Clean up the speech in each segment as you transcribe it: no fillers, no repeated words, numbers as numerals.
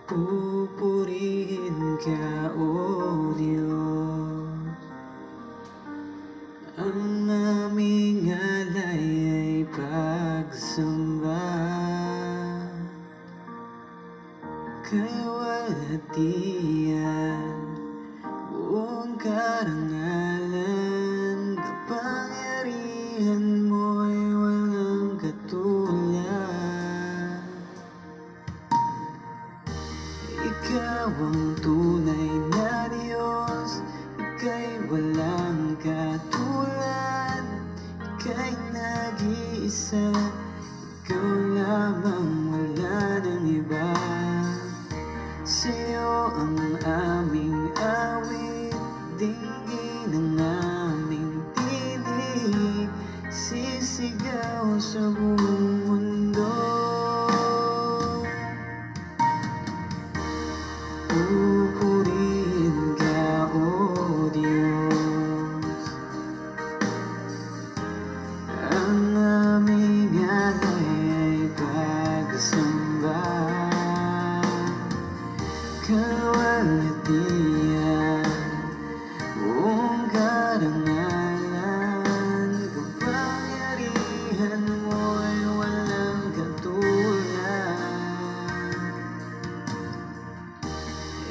Pupurihin ka, O Diyos. Ang aming alay ay pagsamba kay walhatian, buong karangalan, kapangyarihan mo'y walang katulad. Ikaw ang tunay na Diyos, ika'y walang katulad, ika'y nag-iisa, ikaw lamang, wala nang iba. Sa'yo ang aming awit, dinggin ang aming tinig, sisigaw sa buong mundo. Pupurihin ka, O Diyos. Ang aming alay ay pagsamba kalwalhatian, buong karangalan, kapangyarihan mo'y walang katulad.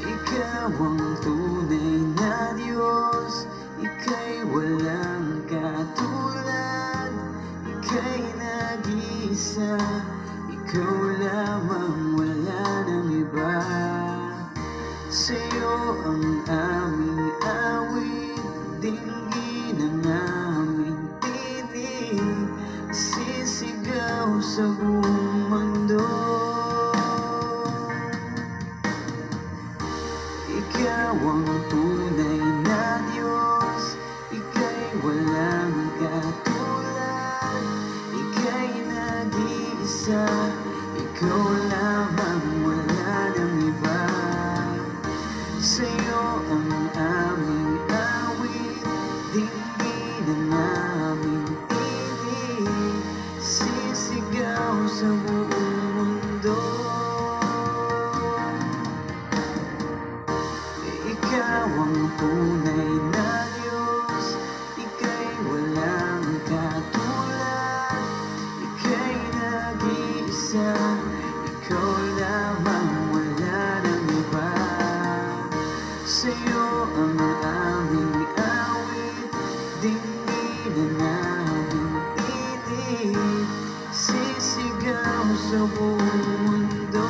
Ikaw ang tunay na Diyos, ika'y walang katulad, ika'y nag-iisa, ikaw lamang, wala nang iba. Sa'yo ang aming awit, dinggin ang aming tinig, sisigaw sa buong mundo. Ikaw ang tunay na Diyos, ika'y walang katulad, ika'y nag-iisa, ikaw lamang, wala nang iba. Sa'yo ang aming awit, dinggin ang aming tinig, sisigaw sa buong mundo. Ikaw ang tunay na Diyos, ika'y walang katulad, ika'y nag-iisa, ikaw lamang, wala nang iba. Sa'yo ang aming awit, dinggin ang aming tinig, sisigaw sa buong mundo.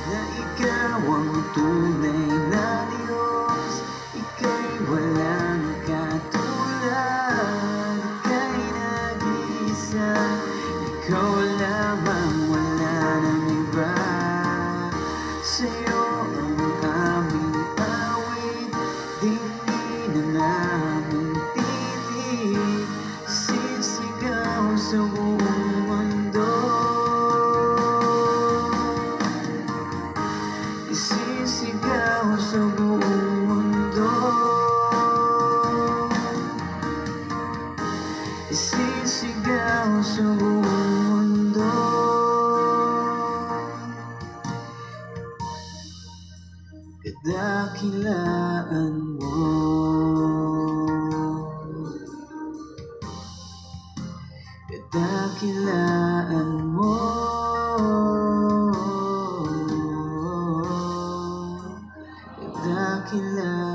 Na ikaw ang tunay na Diyos, ika'y walang katulad, ika'y nag-iisa, ikaw lamang, wala nang iba. Sa'yo ang aming awit, dinggin ang aming tinig, sisigaw sa buong mundo. Sisigaw sa buong mundo. Sisigaw sa buong mundo. Kadakilaan mo, kadakilaan mo, kadakilaan